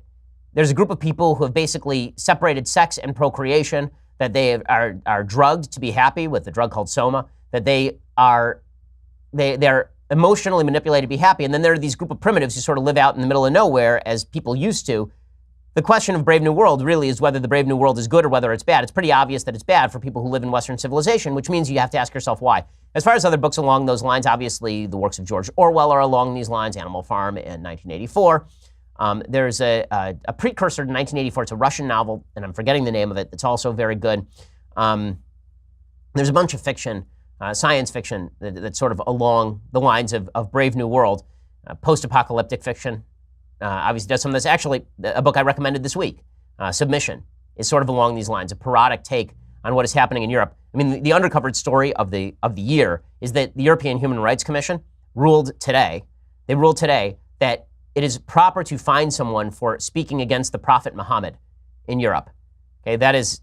there's a group of people who have basically separated sex and procreation, that they are drugged to be happy with a drug called Soma, that they're emotionally manipulated to be happy, and then there are these group of primitives who sort of live out in the middle of nowhere as people used to. The question of Brave New World really is whether the Brave New World is good or whether it's bad. It's pretty obvious that it's bad for people who live in Western civilization, which means you have to ask yourself why. As far as other books along those lines, obviously the works of George Orwell are along these lines, Animal Farm in 1984. There's a precursor to 1984. It's a Russian novel, and I'm forgetting the name of it. It's also very good. There's a bunch of fiction, science fiction, that's sort of along the lines of Brave New World, post-apocalyptic fiction. Obviously does some of this. Actually, a book I recommended this week, Submission, is sort of along these lines, a parodic take on what is happening in Europe. I mean, the undercovered story of the year is that the European Human Rights Commission ruled today that it is proper to fine someone for speaking against the Prophet Muhammad in Europe. Okay, that is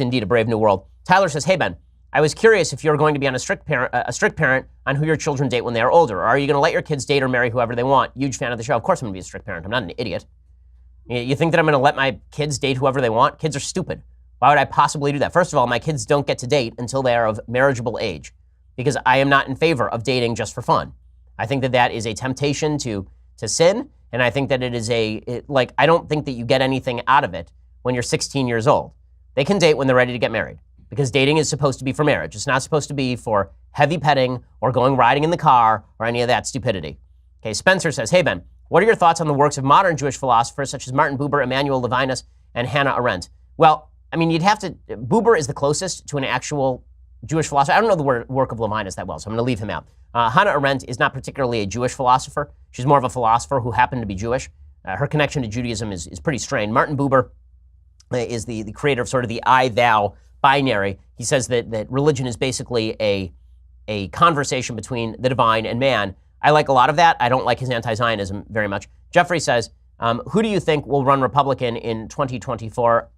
indeed a Brave New World. Tyler says, hey Ben, I was curious if you're going to be on a strict parent on who your children date when they are older. Or are you going to let your kids date or marry whoever they want? Huge fan of the show. Of course I'm going to be a strict parent. I'm not an idiot. You think that I'm going to let my kids date whoever they want? Kids are stupid. Why would I possibly do that? First of all, my kids don't get to date until they are of marriageable age, because I am not in favor of dating just for fun. I think that that is a temptation to sin, and I think that it is I don't think that you get anything out of it when you're 16 years old. They can date when they're ready to get married, because dating is supposed to be for marriage. It's not supposed to be for heavy petting or going riding in the car or any of that stupidity. Okay, Spencer says, hey Ben, what are your thoughts on the works of modern Jewish philosophers such as Martin Buber, Emmanuel Levinas, and Hannah Arendt? Well, I mean, Buber is the closest to an actual Jewish philosopher. I don't know the work of Levinas that well, so I'm going to leave him out. Hannah Arendt is not particularly a Jewish philosopher. She's more of a philosopher who happened to be Jewish. Her connection to Judaism is pretty strained. Martin Buber is the creator of sort of the I-thou binary. He says that religion is basically a conversation between the divine and man. I like a lot of that. I don't like his anti-Zionism very much. Jeffrey says, who do you think will run Republican in 2024?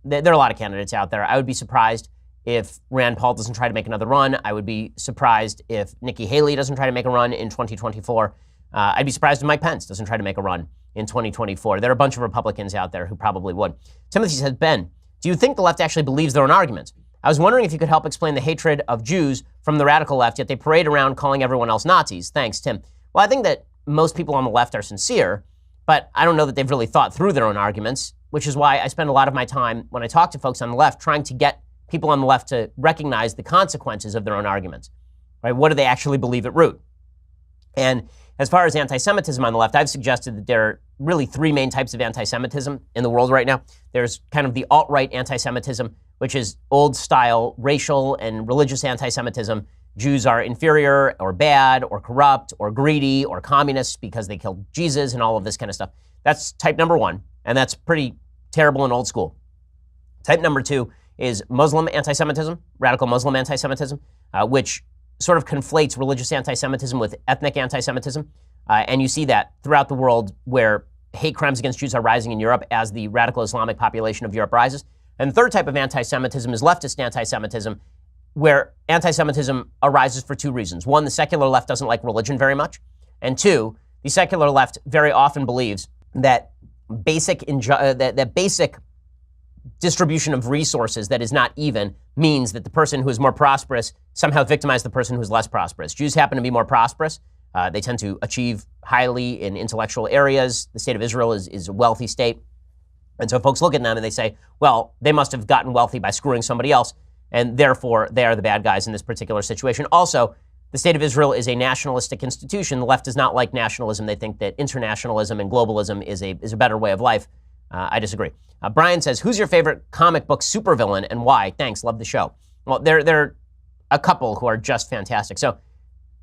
There are a lot of candidates out there. I would be surprised if Rand Paul doesn't try to make another run. I would be surprised if Nikki Haley doesn't try to make a run in 2024. I'd be surprised if Mike Pence doesn't try to make a run in 2024. There are a bunch of Republicans out there who probably would. Timothy says, Ben, do you think the left actually believes their own arguments? I was wondering if you could help explain the hatred of Jews from the radical left, yet they parade around calling everyone else Nazis. Thanks, Tim. Well, I think that most people on the left are sincere, but I don't know that they've really thought through their own arguments, which is why I spend a lot of my time when I talk to folks on the left trying to get people on the left to recognize the consequences of their own arguments. Right? What do they actually believe at root? And as far as anti-Semitism on the left, I've suggested that there are really three main types of anti-Semitism in the world right now. There's kind of the alt-right anti-Semitism, which is old-style racial and religious anti-Semitism. Jews are inferior or bad or corrupt or greedy or communists because they killed Jesus and all of this kind of stuff. That's type number one, and that's pretty terrible and old school. Type number two is Muslim anti-Semitism, radical Muslim anti-Semitism, which sort of conflates religious anti-Semitism with ethnic anti-Semitism. And you see that throughout the world where hate crimes against Jews are rising in Europe as the radical Islamic population of Europe rises. And the third type of anti-Semitism is leftist anti-Semitism, where anti-Semitism arises for two reasons. One, the secular left doesn't like religion very much. And two, the secular left very often believes that basic distribution of resources that is not even means that the person who is more prosperous somehow victimizes the person who is less prosperous. Jews happen to be more prosperous. They tend to achieve highly in intellectual areas. The state of Israel is a wealthy state. And so folks look at them and they say, well, they must have gotten wealthy by screwing somebody else, and therefore they are the bad guys in this particular situation. Also, the state of Israel is a nationalistic institution. The left does not like nationalism. They think that internationalism and globalism is a better way of life. I disagree. Brian says, who's your favorite comic book supervillain and why? Thanks, love the show. Well, there are a couple who are just fantastic. So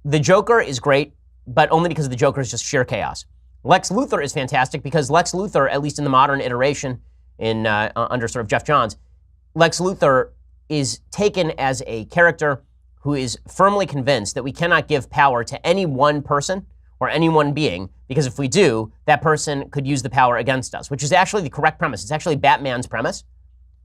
the Joker is great, but only because the Joker is just sheer chaos. Lex Luthor is fantastic because Lex Luthor, at least in the modern iteration under sort of Jeff Johns, Lex Luthor is taken as a character who is firmly convinced that we cannot give power to any one person or any one being, because if we do, that person could use the power against us, which is actually the correct premise. It's actually Batman's premise,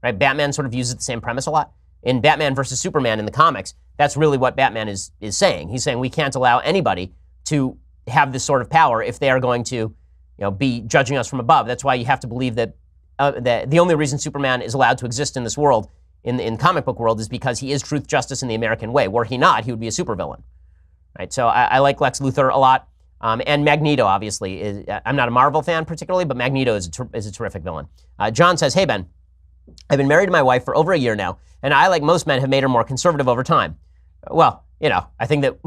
right? Batman sort of uses the same premise a lot. In Batman versus Superman in the comics, that's really what Batman is saying. He's saying we can't allow anybody to have this sort of power if they are going to, be judging us from above. That's why you have to believe that the only reason Superman is allowed to exist in this world, in comic book world, is because he is truth, justice, in the American way. Were he not, he would be a supervillain, right? So I like Lex Luthor a lot. And Magneto, obviously, I'm not a Marvel fan particularly, but Magneto is a terrific villain. John says, hey, Ben, I've been married to my wife for over a year now, and I, like most men, have made her more conservative over time. Well, I think that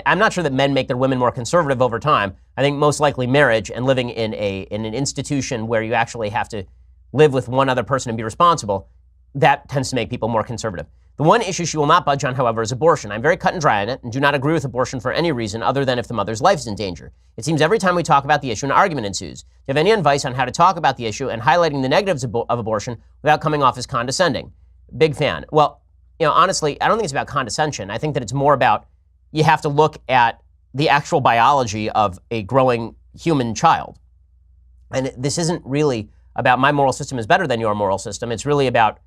I'm not sure that men make their women more conservative over time. I think most likely marriage and living in an institution where you actually have to live with one other person and be responsible, that tends to make people more conservative. The one issue she will not budge on, however, is abortion. I'm very cut and dry on it and do not agree with abortion for any reason other than if the mother's life is in danger. It seems every time we talk about the issue, an argument ensues. Do you have any advice on how to talk about the issue and highlighting the negatives of abortion without coming off as condescending? Big fan. Well, honestly, I don't think it's about condescension. I think that it's more about you have to look at the actual biology of a growing human child. And this isn't really about my moral system is better than your moral system. It's really about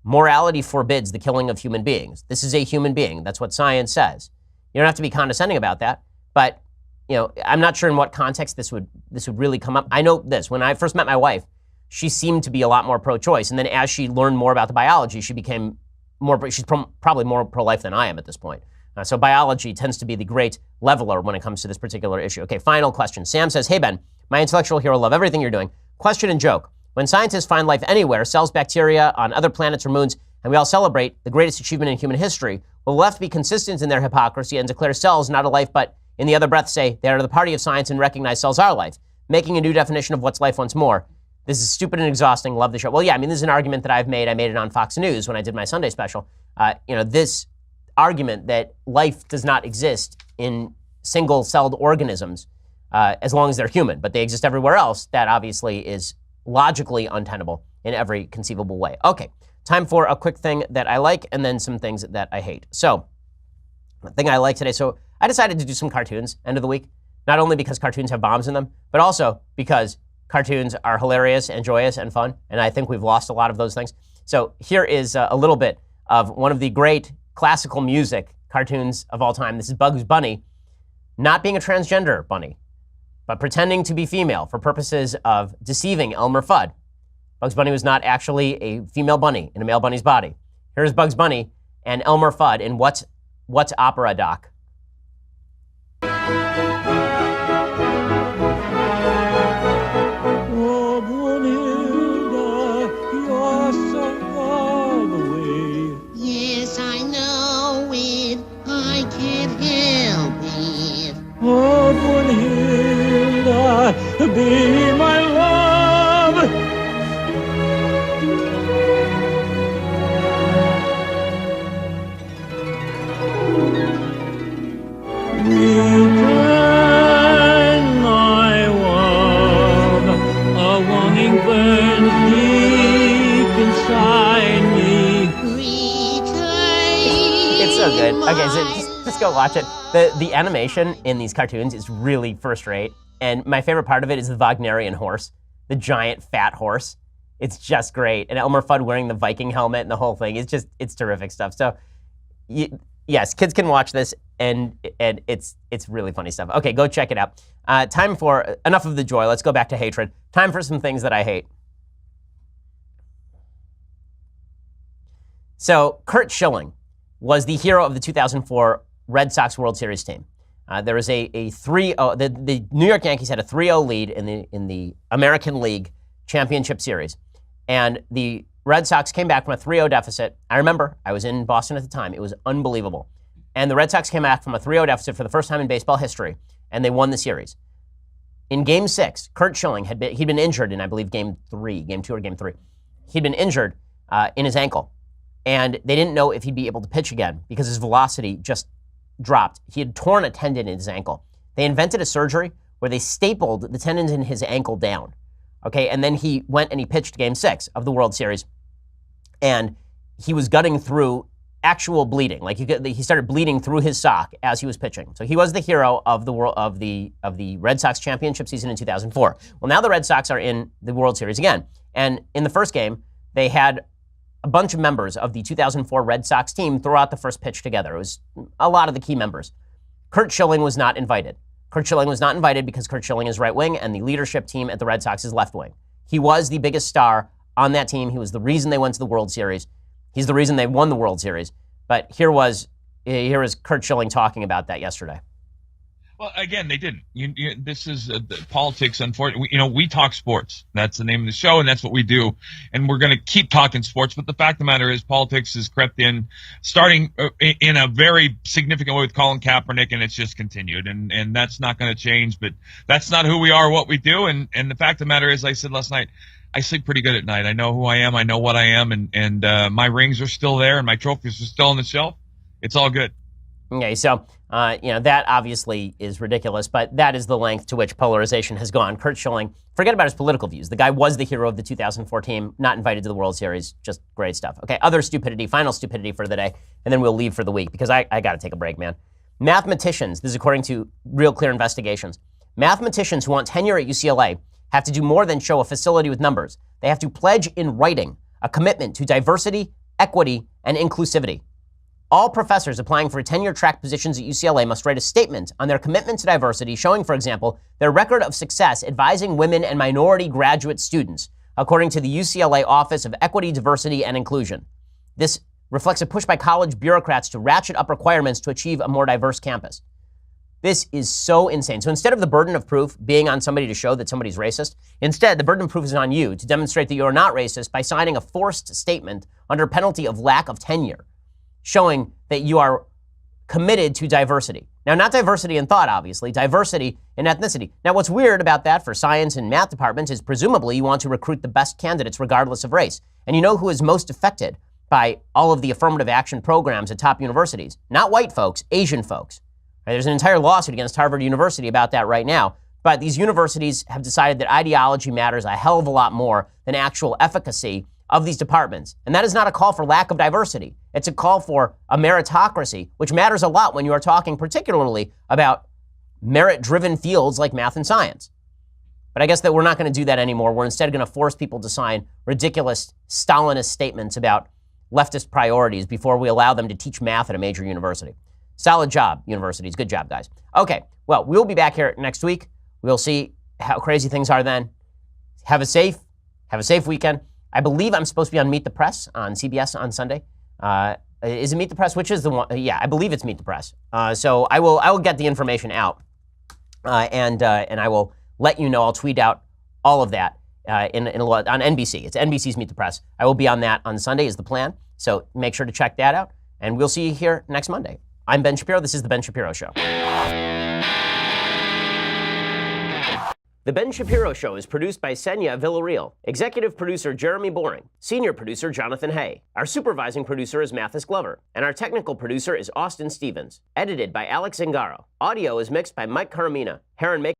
morality forbids the killing of human beings. This is a human being. That's what science says. You don't have to be condescending about that, but I'm not sure in what context this would really come up. I know this. When I first met my wife, she seemed to be a lot more pro-choice, and then as she learned more about the biology, she became she's probably more pro-life than I am at this point. So biology tends to be the great leveler when it comes to this particular issue. Okay, final question. Sam says, hey, Ben, my intellectual hero, love everything you're doing. Question and joke. When scientists find life anywhere, cells, bacteria, on other planets or moons, and we all celebrate the greatest achievement in human history, will the left be consistent in their hypocrisy and declare cells not a life, but in the other breath say they are the party of science and recognize cells are life, making a new definition of what's life once more? This is stupid and exhausting. Love the show. Well, yeah, I mean, this is an argument that I've made. I made it on Fox News when I did my Sunday special. This argument that life does not exist in single-celled organisms as long as they're human, but they exist everywhere else, that obviously is logically untenable in every conceivable way. Okay, time for a quick thing that I like and then some things that I hate. So, the thing I like today, so I decided to do some cartoons end of the week, not only because cartoons have bombs in them, but also because cartoons are hilarious and joyous and fun, and I think we've lost a lot of those things. So here is a little bit of one of the great classical music cartoons of all time. This is Bugs Bunny, not being a transgender bunny, but pretending to be female for purposes of deceiving Elmer Fudd. Bugs Bunny was not actually a female bunny in a male bunny's body. Here's Bugs Bunny and Elmer Fudd in What's Opera, Doc? Yes, I know it. I can't help it. Oh, Brunhilde, be my love. Return, my love. A longing burns deep inside me. It's so good. Okay, so just go watch it. The animation in these cartoons is really first rate, and my favorite part of it is the Wagnerian horse, the giant fat horse. It's just great, and Elmer Fudd wearing the Viking helmet and the whole thing. It's terrific stuff. So, yes, kids can watch this, and it's really funny stuff. Okay, go check it out. Time for enough of the joy. Let's go back to hatred. Time for some things that I hate. So, Curt Schilling was the hero of the 2004 Red Sox World Series team. There was a 3-0. The New York Yankees had a 3-0 lead in the American League Championship Series, and the Red Sox came back from a 3-0 deficit. I remember I was in Boston at the time. It was unbelievable, and the Red Sox came back from a 3-0 deficit for the first time in baseball history, and they won the series. In Game 6, Curt Schilling he'd been injured in, I believe, Game 2 or Game 3. He'd been injured in his ankle, and they didn't know if he'd be able to pitch again because his velocity just dropped. He had torn a tendon in his ankle. They invented a surgery where they stapled the tendons in his ankle down. Okay, and then he went and he pitched Game 6 of the World Series, and he was gutting through actual bleeding. Like he started bleeding through his sock as he was pitching. So he was the hero of the Red Sox championship season in 2004. Well, now the Red Sox are in the World Series again, and in the first game they had a bunch of members of the 2004 Red Sox team throw out the first pitch together. It was a lot of the key members. Curt Schilling was not invited. Curt Schilling was not invited because Curt Schilling is right wing and the leadership team at the Red Sox is left wing. He was the biggest star on that team. He was the reason they went to the World Series. He's the reason they won the World Series. But here is Curt Schilling talking about that yesterday. Well, again, they didn't. This is politics. Unfortunately, we talk sports. That's the name of the show, and that's what we do. And we're going to keep talking sports. But the fact of the matter is, politics has crept in, starting in a very significant way with Colin Kaepernick, and it's just continued. And that's not going to change. But that's not who we are, what we do. And the fact of the matter is, I said last night, I sleep pretty good at night. I know who I am. I know what I am, and my rings are still there, and my trophies are still on the shelf. It's all good. Okay, so that obviously is ridiculous, but that is the length to which polarization has gone. Curt Schilling, forget about his political views. The guy was the hero of the 2004 team, not invited to the World Series. Just great stuff. Okay, other stupidity, final stupidity for the day, and then we'll leave for the week because I got to take a break, man. Mathematicians, this is according to Real Clear Investigations, mathematicians who want tenure at UCLA have to do more than show a facility with numbers. They have to pledge in writing a commitment to diversity, equity, and inclusivity. All professors applying for tenure-track positions at UCLA must write a statement on their commitment to diversity, showing, for example, their record of success advising women and minority graduate students, according to the UCLA Office of Equity, Diversity, and Inclusion. This reflects a push by college bureaucrats to ratchet up requirements to achieve a more diverse campus. This is so insane. So instead of the burden of proof being on somebody to show that somebody's racist, instead the burden of proof is on you to demonstrate that you are not racist by signing a forced statement under penalty of lack of tenure, showing that you are committed to diversity. Now, not diversity in thought, obviously, diversity in ethnicity. Now, what's weird about that for science and math departments is presumably you want to recruit the best candidates regardless of race. And you know who is most affected by all of the affirmative action programs at top universities? Not white folks, Asian folks. Right? There's an entire lawsuit against Harvard University about that right now. But these universities have decided that ideology matters a hell of a lot more than actual efficacy of these departments. And that is not a call for lack of diversity. It's a call for a meritocracy, which matters a lot when you are talking particularly about merit-driven fields like math and science. But I guess that we're not going to do that anymore. We're instead going to force people to sign ridiculous Stalinist statements about leftist priorities before we allow them to teach math at a major university. Solid job, universities. Good job, guys. Okay, well, we'll be back here next week. We'll see how crazy things are then. Have a safe weekend. I believe I'm supposed to be on Meet the Press on CBS on Sunday. Is it Meet the Press? Which is the one? Yeah, I believe it's Meet the Press. So I will get the information out, and I will let you know. I'll tweet out all of that on NBC. It's NBC's Meet the Press. I will be on that on Sunday is the plan. So make sure to check that out, and we'll see you here next Monday. I'm Ben Shapiro. This is The Ben Shapiro Show. The Ben Shapiro Show is produced by Senya Villarreal, executive producer Jeremy Boring, senior producer Jonathan Hay. Our supervising producer is Mathis Glover, and our technical producer is Austin Stevens. Edited by Alex Zingaro. Audio is mixed by Mike Caramina. Hair and makeup